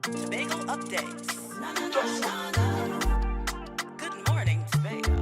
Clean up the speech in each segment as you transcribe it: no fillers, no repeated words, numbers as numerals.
Tobago updates. Good morning, Tobago.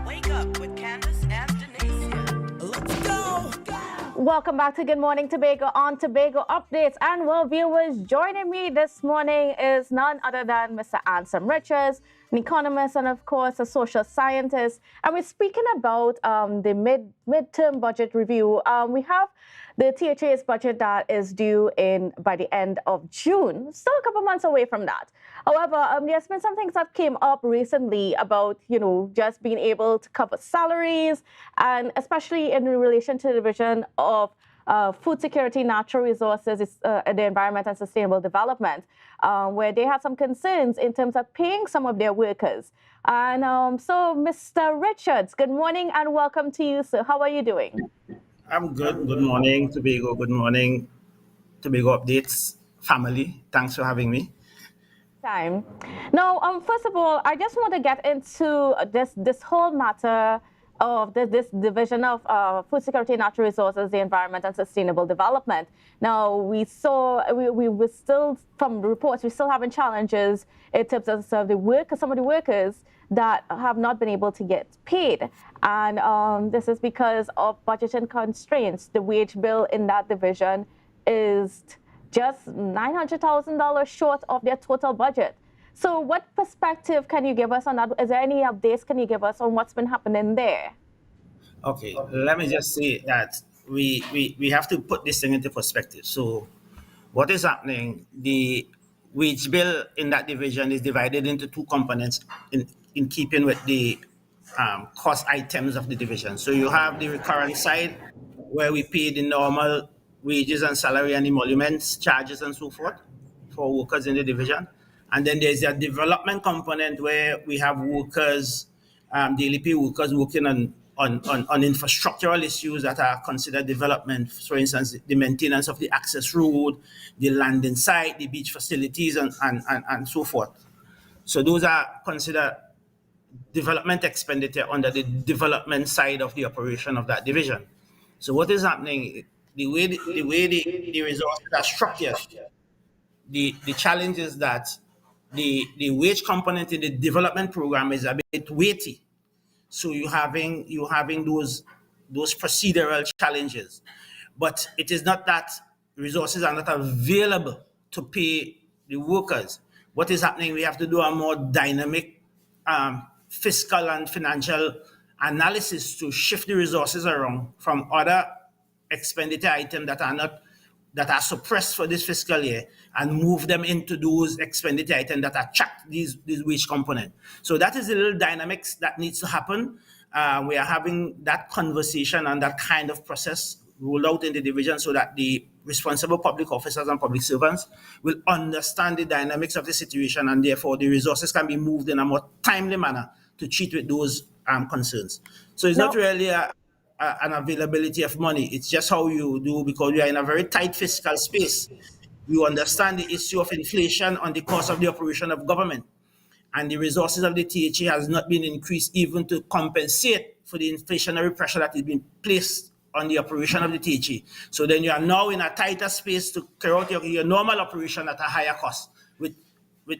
Wake up with Candace and Denise here. Let's go! Welcome back to Good Morning Tobago on Tobago Updates. And well, viewers, joining me this morning is none other than Mr. Anslem, an economist and, of course, a social scientist. And we're speaking about the midterm budget review. We have the THA's budget that is due by the end of June. Still a couple months away from that. However, there's been some things that came up recently about, just being able to cover salaries, and especially in relation to the division of food security, natural resources, the environment and sustainable development, where they had some concerns in terms of paying some of their workers. And so, Mr. Richards, good morning and welcome to you, sir. How are you doing? I'm good. Good morning, Tobago. Good morning, Tobago Updates family. Thanks for having me. Time. Now, first of all, I just want to get into this whole matter of this division of food security, natural resources, the environment, and sustainable development. Now, we were still, from reports, we're still having challenges in terms of some of the workers that have not been able to get paid. And this is because of budgeting constraints. The wage bill in that division is just $900,000 short of their total budget. So what perspective can you give us on that? Is there any updates can you give us on what's been happening there? Okay, let me just say that we have to put this thing into perspective. So, what is happening? The wage bill in that division is divided into two components in keeping with the cost items of the division. So, you have the recurrent side where we pay the normal wages and salary and emoluments, charges, and so forth for workers in the division. And then there's a development component where we have workers, daily pay workers working on infrastructural issues that are considered development. For instance, the maintenance of the access road, the landing site, the beach facilities, and so forth. So those are considered development expenditure under the development side of the operation of that division. So what is happening? The resources are structured. The challenge is that the wage component in the development program is a bit weighty. So you having those procedural challenges. But it is not that resources are not available to pay the workers. What is happening? We have to do a more dynamic fiscal and financial analysis to shift the resources around from other expenditure items that are suppressed for this fiscal year and move them into those expenditure items that attract these wage component. So that is the little dynamics that needs to happen. We are having that conversation and that kind of process rolled out in the division so that the responsible public officers and public servants will understand the dynamics of the situation, and therefore the resources can be moved in a more timely manner to treat with those concerns. So it's not really an availability of money. It's just how you do, because we are in a very tight fiscal space. You understand the issue of inflation on the cost of the operation of government, and the resources of the THA has not been increased even to compensate for the inflationary pressure that is being placed on the operation of the THA. So then you are now in a tighter space to carry out your normal operation at a higher cost with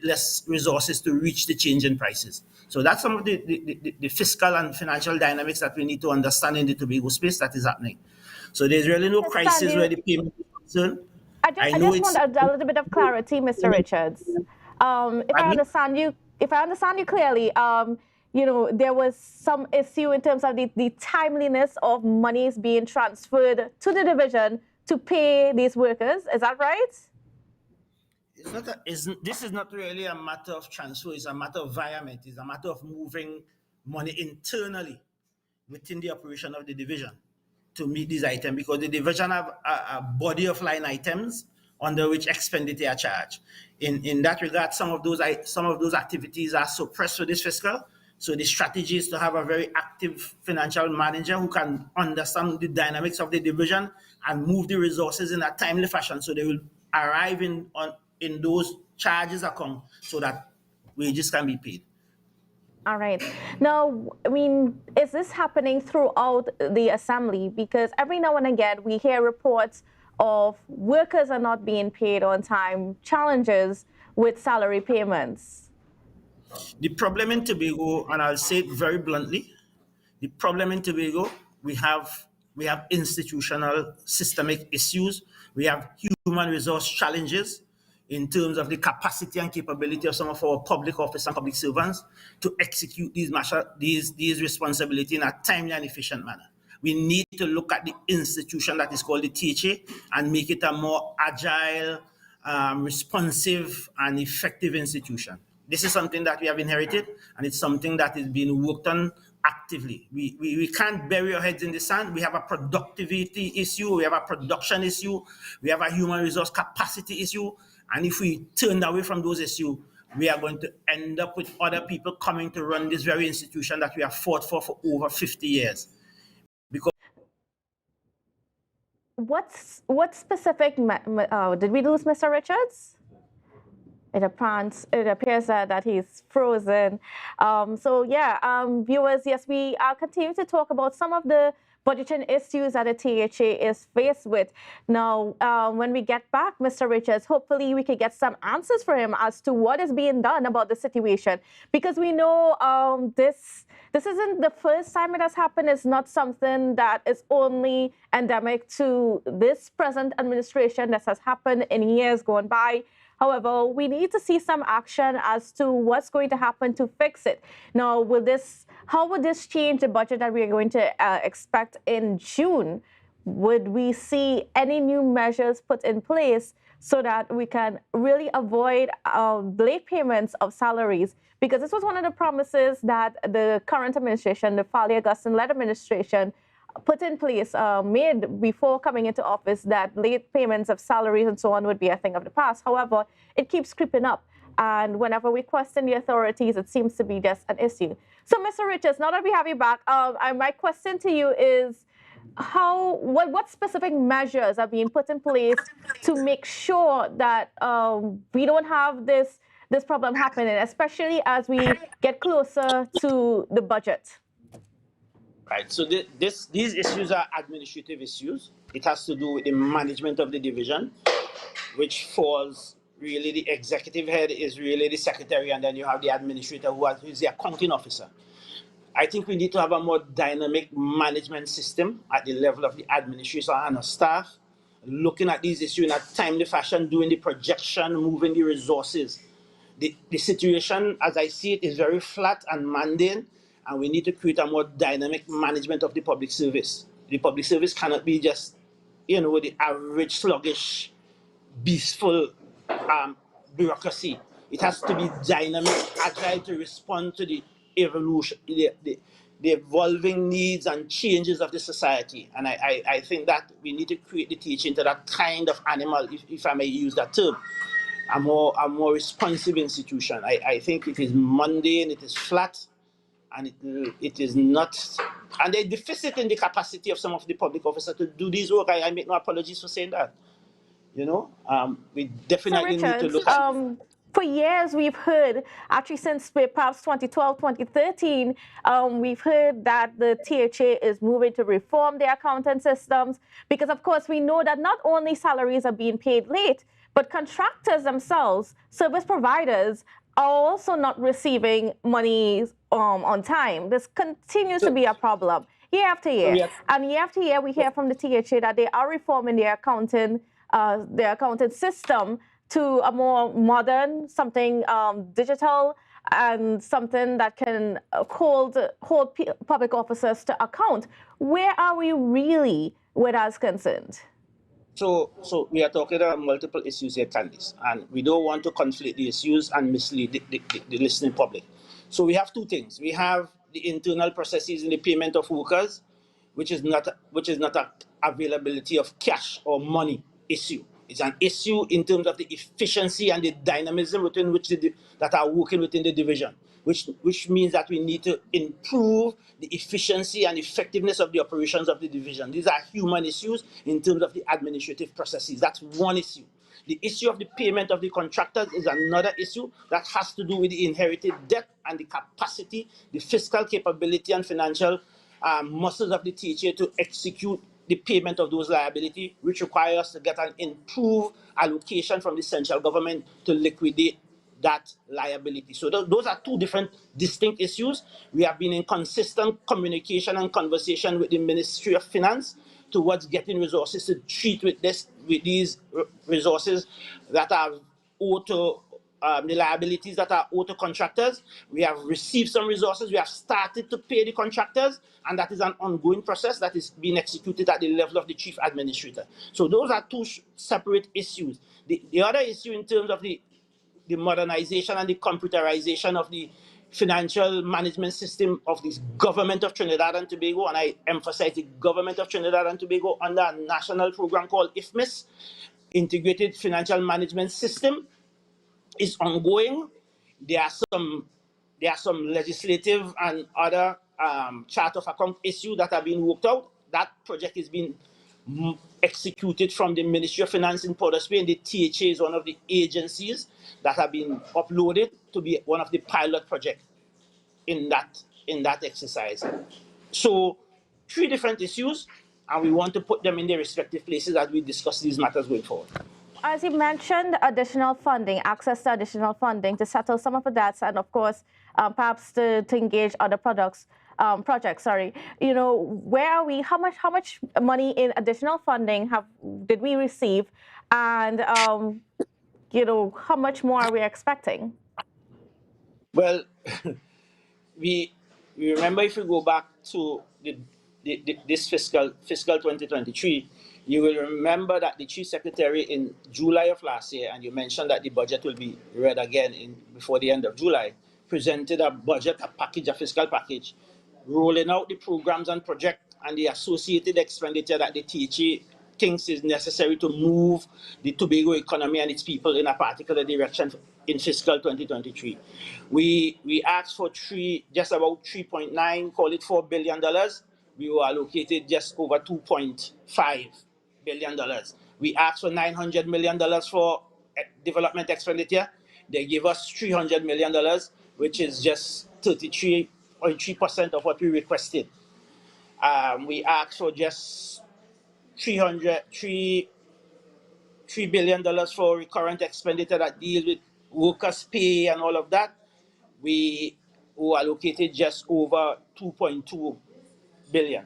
less resources to reach the change in prices. So that's some of the fiscal and financial dynamics that we need to understand in the Tobago space that is happening. So there's really no crisis where the payment is concerned. I just want a little bit of clarity, Mr. Richards. If I understand you clearly, there was some issue in terms of the timeliness of monies being transferred to the division to pay these workers. Is that right? This is not really a matter of transfer. It's a matter of environment. It's a matter of moving money internally within the operation of the division to meet these items, because the division have a body of line items under which expenditure are charged. In that regard, some of those activities are suppressed for this fiscal. So the strategy is to have a very active financial manager who can understand the dynamics of the division and move the resources in a timely fashion, so they will arrive in those charges account so that wages can be paid. All right. Now, is this happening throughout the assembly? Because every now and again we hear reports of workers are not being paid on time, challenges with salary payments? The problem in Tobago, and I'll say it very bluntly, the problem in Tobago, we have we have institutional systemic issues. We have human resource challenges in terms of the capacity and capability of some of our public office and public servants to execute these responsibilities in a timely and efficient manner. We need to look at the institution that is called the THA and make it a more agile, responsive, and effective institution. This is something that we have inherited, and it's something that is being worked on actively. We can't bury our heads in the sand. We have a productivity issue, we have a production issue, we have a human resource capacity issue, and if we turn away from those issues, we are going to end up with other people coming to run this very institution that we have fought for over 50 years. Because What specific, did we lose Mr. Richards? It appears that he's frozen. Viewers, yes, we are continuing to talk about some of the budgeting issues that the THA is faced with. Now, when we get back, Mr. Richards, hopefully we can get some answers for him as to what is being done about the situation. Because we know this isn't the first time it has happened. It's not something that is only endemic to this present administration. This has happened in years gone by. However, we need to see some action as to what's going to happen to fix it. Now, how would this change the budget that we are going to expect in June? Would we see any new measures put in place so that we can really avoid late payments of salaries? Because this was one of the promises that the current administration, the Farley Augustine-led administration, put in place, made before coming into office, that late payments of salaries and so on would be a thing of the past. However, it keeps creeping up. And whenever we question the authorities, it seems to be just an issue. So, Mr. Richards, now that we have you back, my question to you is, what specific measures are being put in place to make sure that we don't have this problem happening, especially as we get closer to the budget? right, so these issues are administrative issues. It has to do with the management of the division, which falls really, the executive head is really the secretary, and then you have the administrator who is the accounting officer. I think we need to have a more dynamic management system at the level of the administration and the staff, looking at these issues in a timely fashion, doing the projection, moving the resources. The situation, as I see it, is very flat and mundane, and we need to create a more dynamic management of the public service. The public service cannot be just, the average sluggish, beastful bureaucracy. It has to be dynamic, agile to respond to the evolution, the evolving needs and changes of the society. And I think that we need to create the teaching into that kind of animal, if I may use that term, a more responsive institution. I think it is mundane, it is flat, and it is not, and a deficit in the capacity of some of the public officers to do this work. I make no apologies for saying that. We definitely need to look at for years, we've heard, actually since perhaps 2012, 2013, we've heard that the THA is moving to reform their accounting systems because, of course, we know that not only salaries are being paid late, but contractors themselves, service providers, are also not receiving money on time. This continues to be a problem year after year. And year after year, we hear from the THA that they are reforming their accounting system to a more modern, something digital, and something that can hold public officers to account. Where are we really with us concerned? So we are talking about multiple issues here, Candice, and we don't want to conflict the issues and mislead the listening public. So we have two things. We have the internal processes in the payment of workers, which is not a availability of cash or money issue. It's an issue in terms of the efficiency and the dynamism within which that are working within the division, which means that we need to improve the efficiency and effectiveness of the operations of the division. These are human issues in terms of the administrative processes. That's one issue. The issue of the payment of the contractors is another issue that has to do with the inherited debt and the capacity, the fiscal capability and financial muscles of the THA to execute the payment of those liabilities, which require us to get an improved allocation from the central government to liquidate that liability. So those are two different distinct issues. We have been in consistent communication and conversation with the Ministry of Finance towards getting resources to treat with these resources that are owed to the liabilities that are owed to contractors. We have received some resources. We have started to pay the contractors, and that is an ongoing process that is being executed at the level of the chief administrator. So those are two separate issues. The other issue in terms of the modernization and the computerization of the financial management system of the government of Trinidad and Tobago, and I emphasize the government of Trinidad and Tobago under a national program called IFMIS, Integrated Financial Management System, is ongoing. There are some legislative and other chart of account issues that are being worked out. That project is being executed from the Ministry of Finance in Port of Spain. The THA is one of the agencies that have been uploaded to be one of the pilot projects in that exercise. So 3 different issues, and we want to put them in their respective places as we discuss these matters going forward. As you mentioned, additional funding, access to additional funding to settle some of the debts, and of course, perhaps to engage other projects. You know, where are we? How much money in additional funding did we receive, and you know, how much more are we expecting? Well, we remember, if we go back to this fiscal 2023, you will remember that the Chief Secretary in July of last year, and you mentioned that the budget will be read again before the end of July, presented a fiscal package, rolling out the programs and projects and the associated expenditure that the THA thinks is necessary to move the Tobago economy and its people in a particular direction in fiscal 2023. We asked for just about 3.9, call it $4 billion. We were allocated just over $2.5 billion. We asked for $900 million for development expenditure. They give us $300 million, which is just 33.3% of what we requested. We asked for just $3 billion for recurrent expenditure that deals with workers' pay and all of that. We were allocated just over $2.2 billion.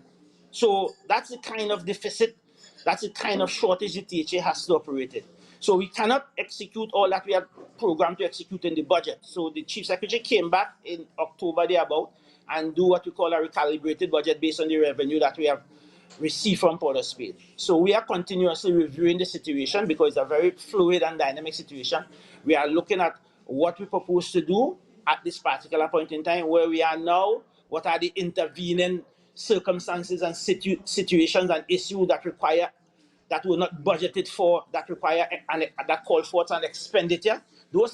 So that's the kind of deficit, that's the kind of shortage the THA has to operate in. So we cannot execute all that we have programmed to execute in the budget. So the Chief Secretary came back in October thereabout and do what we call a recalibrated budget based on the revenue that we have received from Port of Spain. So we are continuously reviewing the situation because it's a very fluid and dynamic situation. We are looking at what we propose to do at this particular point in time, where we are now, what are the intervening circumstances and situations and issues that were not budgeted for, that require that call for an expenditure.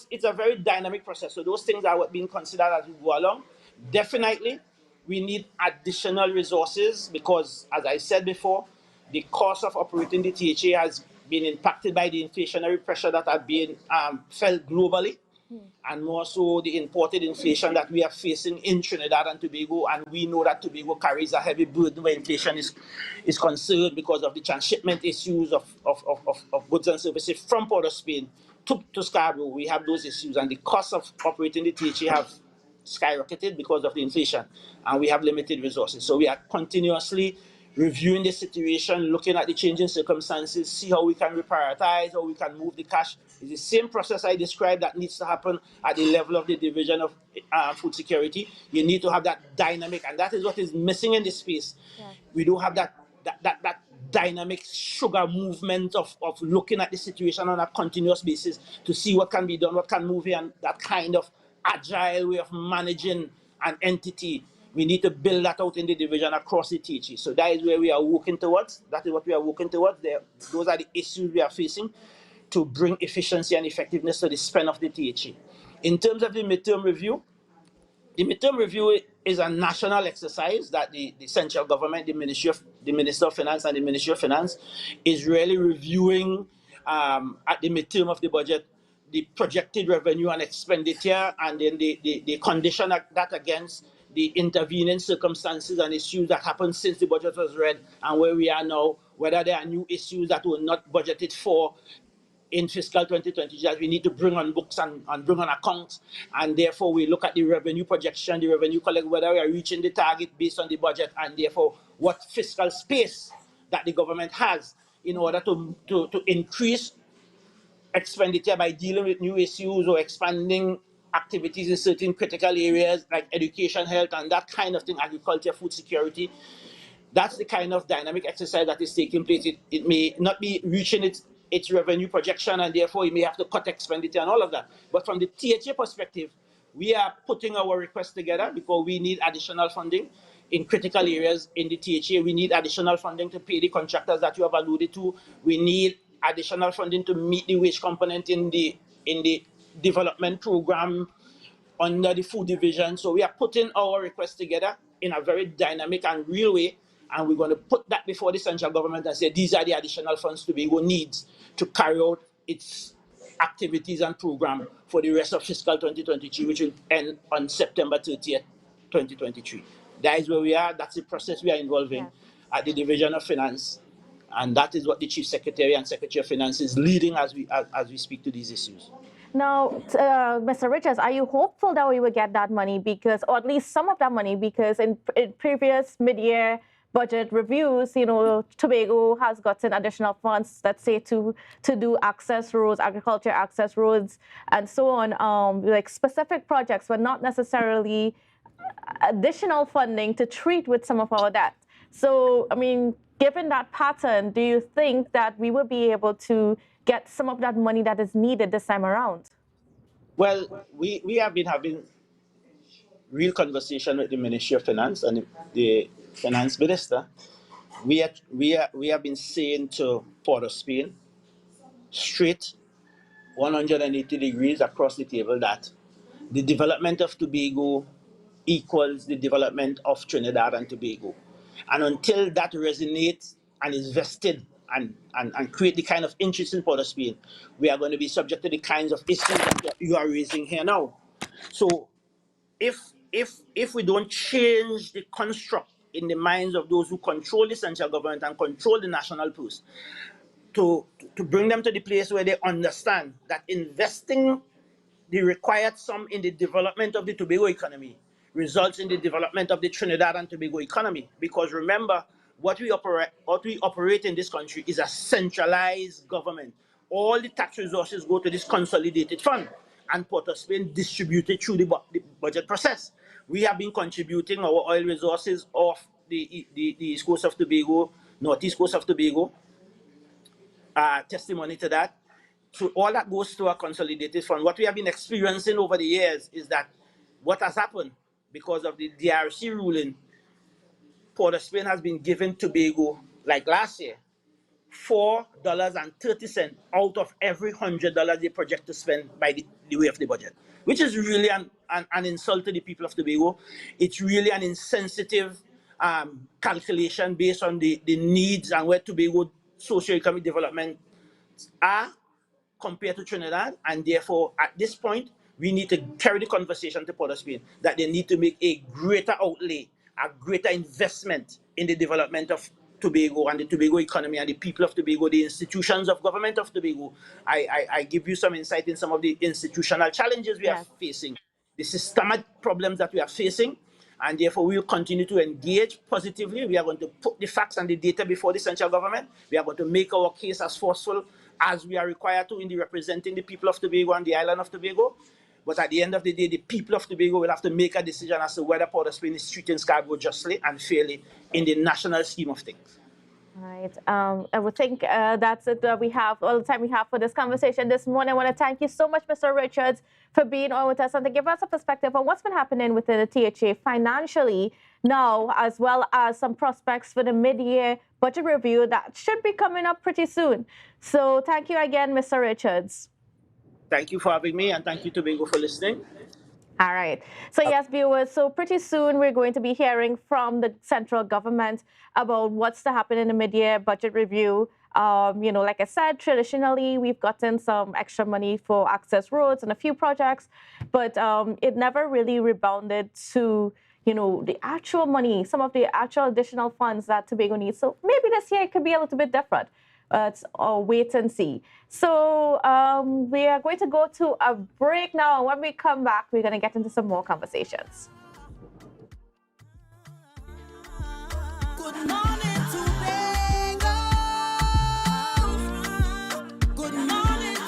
It's a very dynamic process. So those things are being considered as we go along. Definitely, we need additional resources because, as I said before, the cost of operating the THA has been impacted by the inflationary pressure that are being felt globally, and more so the imported inflation that we are facing in Trinidad and Tobago. And we know that Tobago carries a heavy burden where inflation is concerned because of the transshipment issues of goods and services from Port of Spain to Scarborough. We have those issues, and the cost of operating the THA have skyrocketed because of the inflation, and we have limited resources. So we are continuously reviewing the situation, looking at the changing circumstances, see how we can reprioritize, how we can move the cash. It's the same process I described that needs to happen at the level of the Division of Food Security. You need to have that dynamic, and that is what is missing in this space. Yeah. We don't have that dynamic sugar movement of looking at the situation on a continuous basis to see what can be done, what can move here, and that kind of agile way of managing an entity. We need to build that out in the division across the THA. So that is where we are working towards. That is what we are working towards. Those are the issues we are facing to bring efficiency and effectiveness to the spend of the THA. In terms of the midterm review is a national exercise that the central government, the Minister of Finance and the Ministry of Finance is really reviewing at the midterm of the budget the projected revenue and expenditure, and then they condition that against the intervening circumstances and issues that happened since the budget was read and where we are now, whether there are new issues that were not budgeted for in fiscal 2020 that we need to bring on books and bring on accounts, and therefore we look at the revenue projection, the revenue collect, whether we are reaching the target based on the budget, and therefore what fiscal space that the government has in order to increase expenditure by dealing with new issues or expanding activities in certain critical areas like education, health, and that kind of thing, agriculture, food security. That's the kind of dynamic exercise that is taking place. It may not be reaching its revenue projection, and therefore it may have to cut expenditure and all of that. But from the THA perspective, we are putting our request together because we need additional funding in critical areas in the THA. We need additional funding to pay the contractors that you have alluded to. We need additional funding to meet the wage component in the development program under the food division. So we are putting our request together in a very dynamic and real way, and we're going to put that before the central government and say these are the additional funds Tobago needs to carry out its activities and program for the rest of fiscal 2023, which will end on September 30th, 2023. That is where we are. That's the process we are involving at the Division of Finance, and that is what the Chief Secretary and Secretary of Finance is leading as we speak to these issues. Now, Mr. Richards, are you hopeful that we will get that money because, or at least some of that money, because in previous mid-year budget reviews, Tobago has gotten additional funds, let's say, to do access roads, agriculture access roads, and so on, like specific projects, but not necessarily additional funding to treat with some of our debt. So, I mean, given that pattern, do you think that we will be able to get some of that money that is needed this time around? Well, we have been having real conversation with the Ministry of Finance and the Finance Minister. We have been saying to Port of Spain, straight 180 degrees across the table, that the development of Tobago equals the development of Trinidad and Tobago. And until that resonates and is vested and create the kind of interest in Port of Spain, we are going to be subject to the kinds of issues that you are raising here now. So if we don't change the construct in the minds of those who control the central government and control the national purse, to bring them to the place where they understand that investing the required sum in the development of the Tobago economy results in the development of the Trinidad and Tobago economy. Because remember, what we operate in this country is a centralized government. All the tax resources go to this consolidated fund, and Port of Spain distributed through the budget process. We have been contributing our oil resources off the east coast of Tobago, northeast coast of Tobago. Testimony to that. So all that goes to a consolidated fund. What we have been experiencing over the years is that what has happened because of the DRC ruling, Port of Spain has been given Tobago, like last year, $4.30 out of every $100 they project to spend by the way of the budget, which is really an insult to the people of Tobago. It's really an insensitive calculation based on the needs and where Tobago socio-economic development are compared to Trinidad, and therefore at this point we need to carry the conversation to Port of Spain that they need to make a greater outlay, a greater investment in the development of Tobago and the Tobago economy and the people of Tobago, the institutions of government of Tobago. I give you some insight in some of the institutional challenges we are facing, the systemic problems that we are facing, and therefore we will continue to engage positively. We are going to put the facts and the data before the central government. We are going to make our case as forceful as we are required to in the representing the people of Tobago and the island of Tobago. But at the end of the day, the people of Tobago will have to make a decision as to whether Port of Spain is treating Scarborough justly and fairly in the national scheme of things. All right. I would think that's it. We have all the time we have for this conversation this morning. I want to thank you so much, Mr. Richards, for being on with us and to give us a perspective on what's been happening within the THA financially now, as well as some prospects for the mid-year budget review that should be coming up pretty soon. So thank you again, Mr. Richards. Thank you for having me, and thank you, Tobago, for listening. All right. So yes, viewers, so pretty soon we're going to be hearing from the central government about what's to happen in the mid-year budget review. Like I said, traditionally, we've gotten some extra money for access roads and a few projects, but it never really rebounded to, the actual money, some of the actual additional funds that Tobago needs. So maybe this year it could be a little bit different. It's a wait and see. So we are going to go to a break now. When we come back, we're going to get into some more conversations. Good morning.